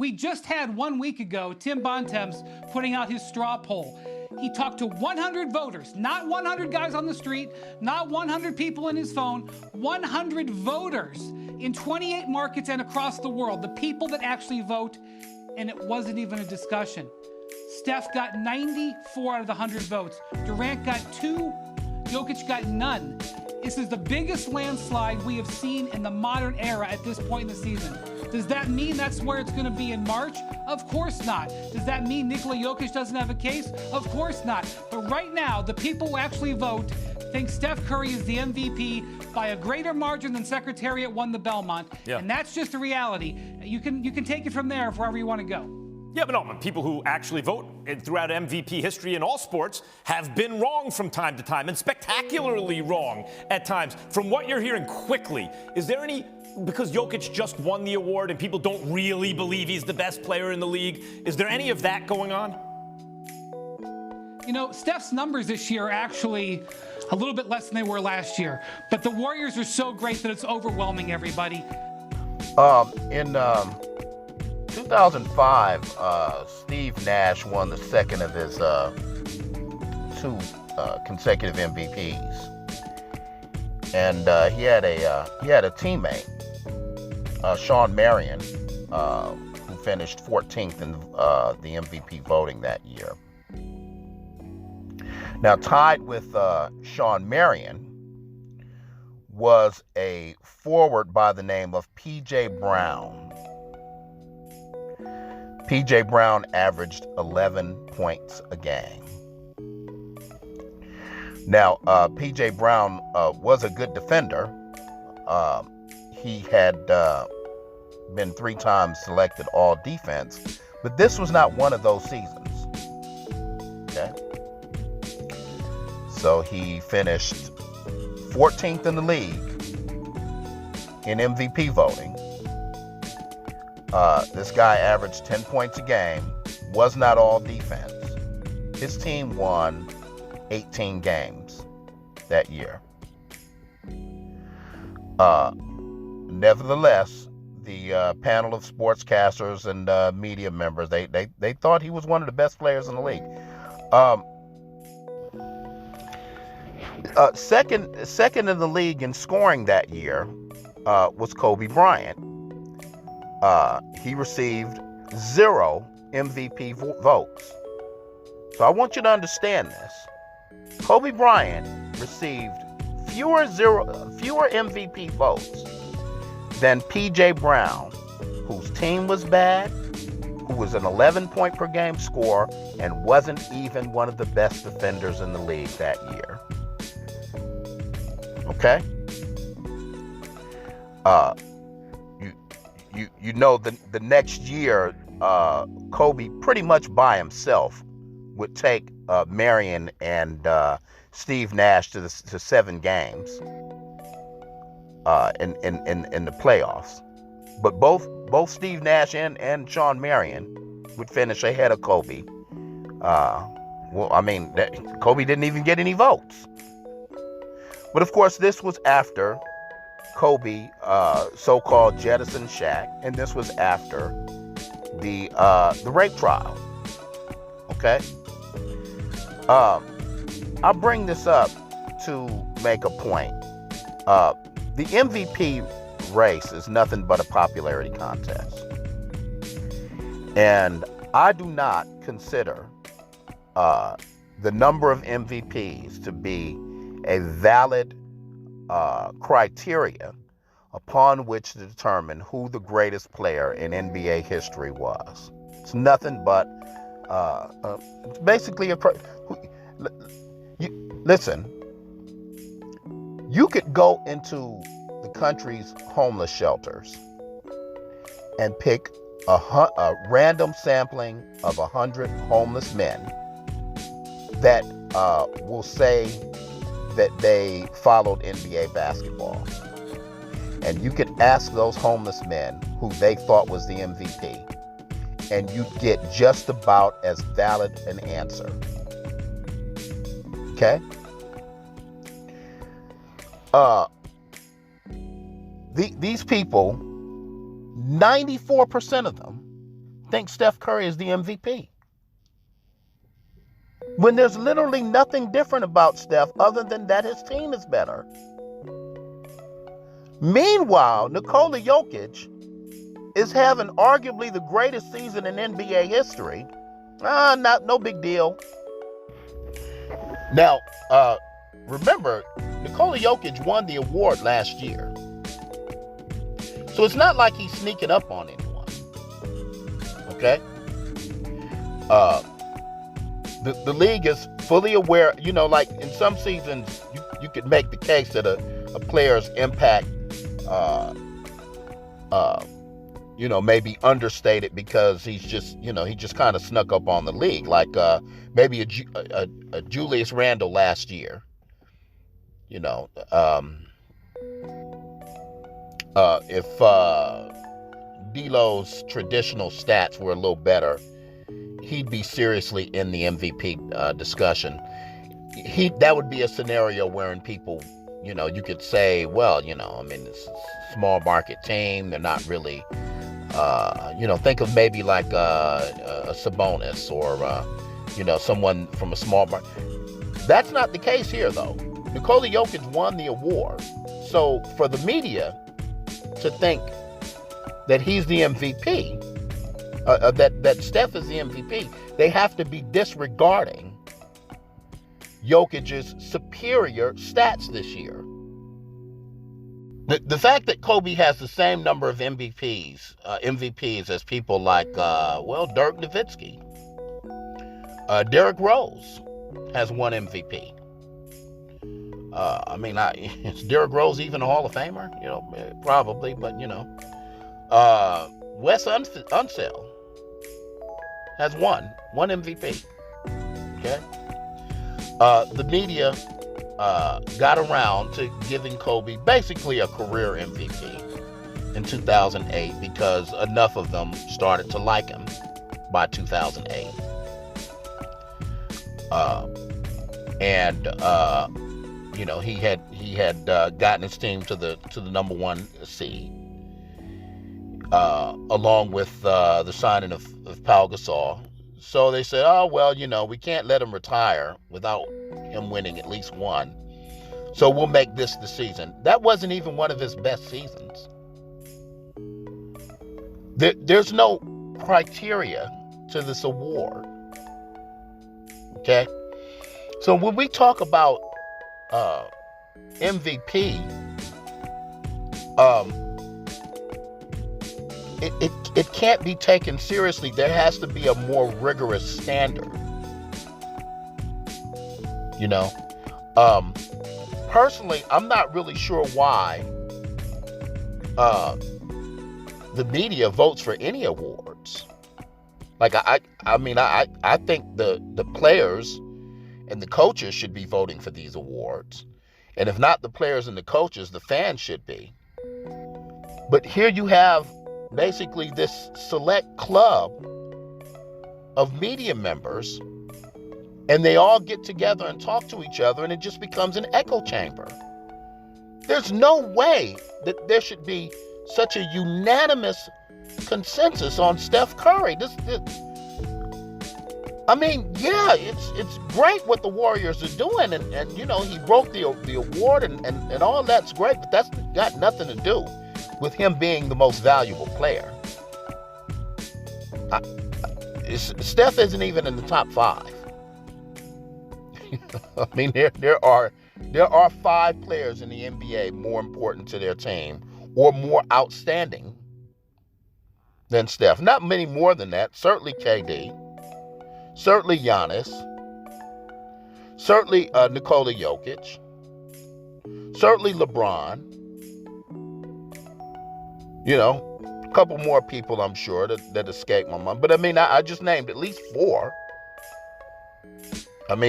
We just had 1 week ago Tim Bontemps putting out his straw poll. He talked to 100 voters, not 100 guys on the street, not 100 people in his phone, 100 voters in 28 markets and across the world, the people that actually vote, and it wasn't even a discussion. Steph got 94 out of the 100 votes. Durant got 2, Jokic got none. This is the biggest landslide we have seen in the modern era at this point in the season. Does that mean that's where it's going to be in March? Of course not. Does that mean Nikola Jokic doesn't have a case? Of course not. But right now, the people who actually vote think Steph Curry is the MVP by a greater margin than Secretariat won the Belmont. Yeah. And that's just a reality. You can take it from there wherever you want to go. Yeah, but no, people who actually vote throughout MVP history in all sports have been wrong from time to time, and spectacularly wrong at times. From what you're hearing quickly, is there any, because Jokic just won the award and people don't really believe he's the best player in the league, is there any of that going on? You know, Steph's numbers this year are actually a little bit less than they were last year, but the Warriors are so great that it's overwhelming everybody. In 2005, Steve Nash won the second of his 2 consecutive MVPs, and he had a teammate, Sean Marion, who finished 14th in the MVP voting that year. Now, tied with Sean Marion was a forward by the name of P.J. Brown. P.J. Brown averaged 11 points a game. Now, P.J. Brown was a good defender. He had been 3 times selected all defense, but this was not one of those seasons. Okay? So he finished 14th in the league in MVP voting. This guy averaged 10 points a game, was not all defense. His team won 18 games that year. Nevertheless, the panel of sportscasters and media members, they thought he was one of the best players in the league. Second in the league in scoring that year was Kobe Bryant. He received 0 MVP votes. So I want you to understand this. Kobe Bryant received fewer MVP votes than P.J. Brown, whose team was bad, who was an 11-point per game scorer, and wasn't even one of the best defenders in the league that year. Okay? You know, the next year, Kobe pretty much by himself would take Marion and Steve Nash to 7 games in the playoffs. But both Steve Nash and Sean Marion would finish ahead of Kobe. Kobe didn't even get any votes. But of course, this was after Kobe so-called jettison Shaq, and this was after the rape trial. Okay? I bring this up to make a point. The MVP race is nothing but a popularity contest. And I do not consider the number of MVPs to be a valid criteria upon which to determine who the greatest player in NBA history was. It's nothing but it's basically listen, you could go into the country's homeless shelters and pick a random sampling of 100 homeless men that will say that they followed NBA basketball. And you could ask those homeless men who they thought was the MVP, and you'd get just about as valid an answer. Okay? These people, 94% of them think Steph Curry is the MVP. When there's literally nothing different about Steph other than that his team is better. Meanwhile, Nikola Jokic is having arguably the greatest season in NBA history. No big deal. Now, remember, Nikola Jokic won the award last year. So it's not like he's sneaking up on anyone. Okay? The league is fully aware, like in some seasons, you could make the case that a player's impact, maybe understated because he's just, he just kind of snuck up on the league. Like maybe a Julius Randle last year. If D'Lo's traditional stats were a little better, he'd be seriously in the MVP discussion. That would be a scenario wherein people, you could say, well, it's a small market team. They're not really, think of maybe like a Sabonis or, someone from a small market. That's not the case here, though. Nikola Jokic won the award. So for the media to think that he's the MVP, that Steph is the MVP, they have to be disregarding Jokic's superior stats this year. The fact that Kobe has the same number of MVPs as people like, Dirk Nowitzki. Derrick Rose has one MVP. Is Derrick Rose even a Hall of Famer? Probably, but Wes Unseld has one MVP. Okay. The media got around to giving Kobe basically a career MVP in 2008 because enough of them started to like him by 2008. He had gotten his team to the number one seed, along with the signing of Pau Gasol. So they said, we can't let him retire without him winning at least one. So we'll make this the season. That wasn't even one of his best seasons. There's no criteria to this award. Okay? So when we talk about MVP, it can't be taken seriously. There has to be a more rigorous standard. Personally, I'm not really sure why the media votes for any awards. Like I think the players and the coaches should be voting for these awards. And if not the players and the coaches, the fans should be. But here you have basically this select club of media members, and they all get together and talk to each other, and it just becomes an echo chamber. There's no way that there should be such a unanimous consensus on Steph Curry. It's great what the Warriors are doing, and he broke the award and all that's great, but that's got nothing to do with him being the most valuable player. Steph isn't even in the top 5. There are 5 players in the NBA more important to their team or more outstanding than Steph. Not many more than that. Certainly KD. Certainly Giannis. Certainly Nikola Jokic. Certainly LeBron. A couple more people I'm sure that escape my mind. But I just named at least 4. I'm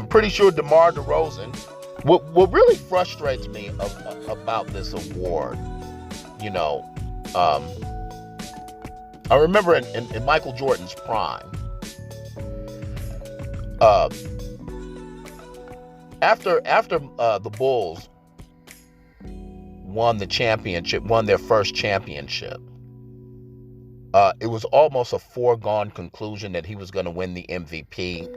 pretty sure DeMar DeRozan. What really frustrates me about this award, I remember in Michael Jordan's prime, after the Bulls won the championship, won their first championship, it was almost a foregone conclusion that he was going to win the MVP,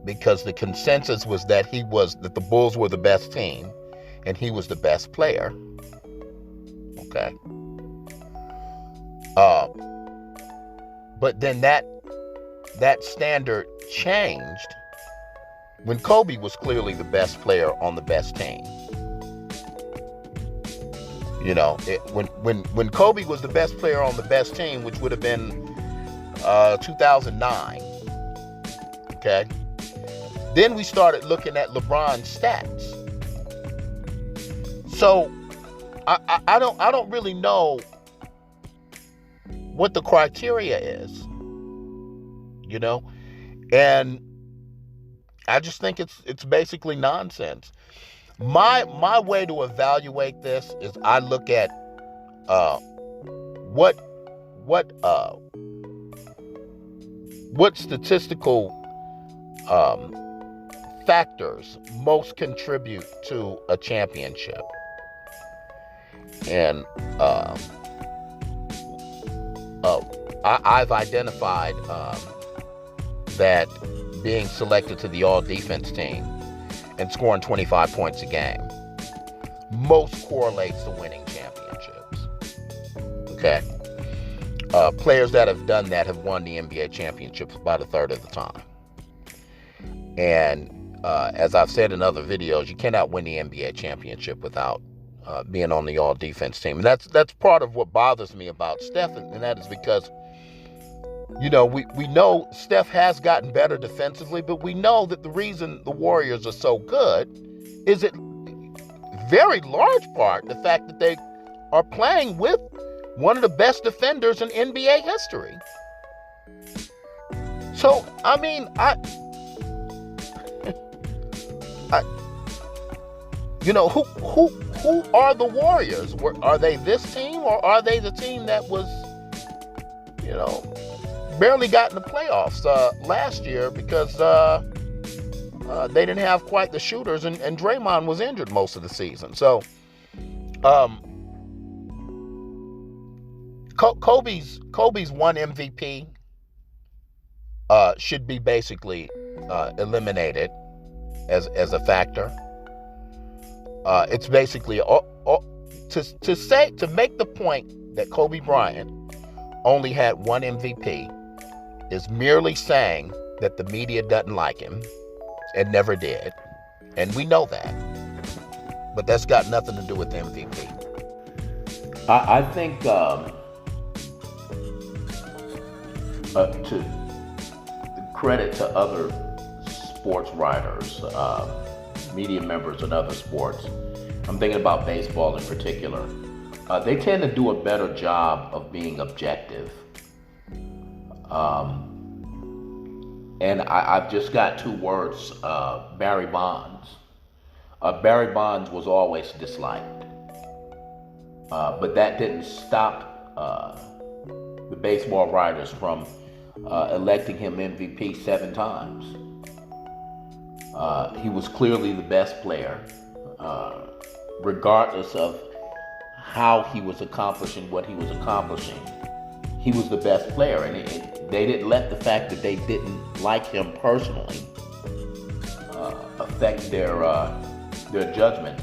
because the consensus was that the Bulls were the best team and he was the best player. Okay. But then that standard changed when Kobe was clearly the best player on the best team. You know, when Kobe was the best player on the best team, which would have been 2009. Okay. Then we started looking at LeBron's stats. So I don't really know what the criteria is, you know, and I just think it's basically nonsense. My way to evaluate this is I look at what statistical factors most contribute to a championship, and I've identified that being selected to the all-defense team and scoring 25 points a game most correlates to winning championships. Okay? Players that have done that have won the NBA championships about a third of the time. And as I've said in other videos, you cannot win the NBA championship without being on the all-defense team. And that's part of what bothers me about Steph, and that is because, you know, we know Steph has gotten better defensively, but we know that the reason the Warriors are so good is it very large part the fact that they are playing with one of the best defenders in NBA history. So, I mean, you know, who are the Warriors? Are they this team, or are they the team that was, you know, barely got in the playoffs last year because they didn't have quite the shooters, and Draymond was injured most of the season. So Kobe's one MVP should be basically eliminated as a factor. It's basically to make the point that Kobe Bryant only had one MVP is merely saying that the media doesn't like him and never did, and we know that. But that's got nothing to do with the MVP. I think to credit to other sports writers, media members in other sports, I'm thinking about baseball in particular, they tend to do a better job of being objective. And I've just got two words, Barry Bonds. Barry Bonds was always disliked, but that didn't stop the baseball writers from electing him MVP 7 times. He was clearly the best player, regardless of how he was accomplishing what he was accomplishing. He was the best player, and they didn't let the fact that they didn't like him personally affect their judgment.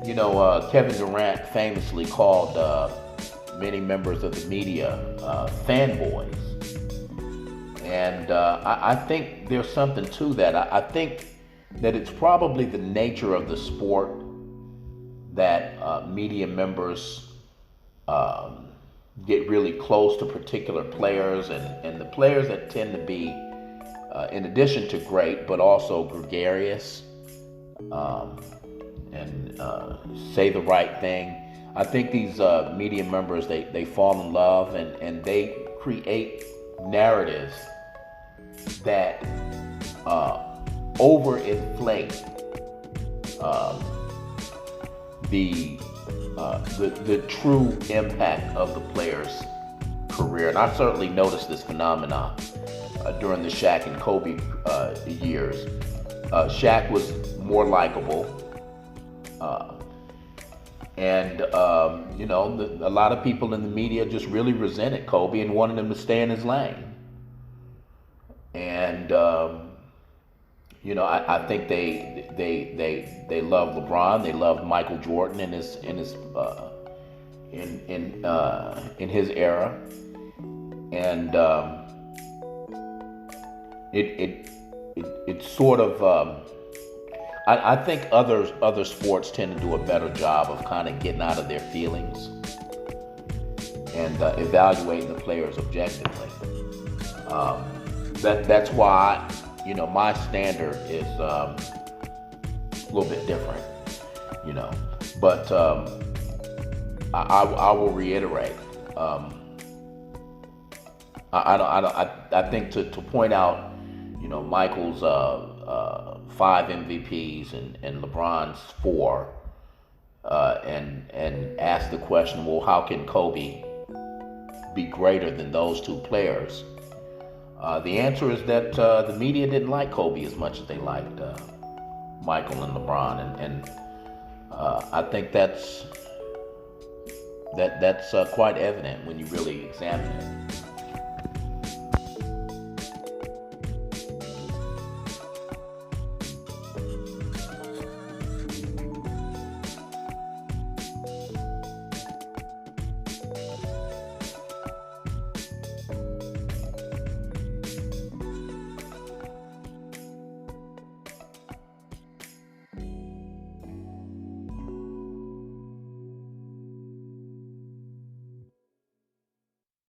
You know, Kevin Durant famously called many members of the media fanboys, and I think there's something to that. I think that it's probably the nature of the sport that media members get really close to particular players, and the players that tend to be, in addition to great, but also gregarious, and say the right thing. I think these media members, they fall in love, and they create narratives that overinflate the true impact of the player's career. And I've certainly noticed this phenomenon during the Shaq and Kobe years. Shaq was more likable. And a lot of people in the media just really resented Kobe and wanted him to stay in his lane. And I think they love LeBron. They love Michael Jordan in his era, and it sort of. I think other sports tend to do a better job of kind of getting out of their feelings and evaluating the players objectively. That's why my standard is a little bit different, But I will reiterate. I think to point out, Michael's 5 MVPs and LeBron's 4, and ask the question, well, how can Kobe be greater than those two players? The answer is that the media didn't like Kobe as much as they liked Michael and LeBron, and I think that's quite evident when you really examine it.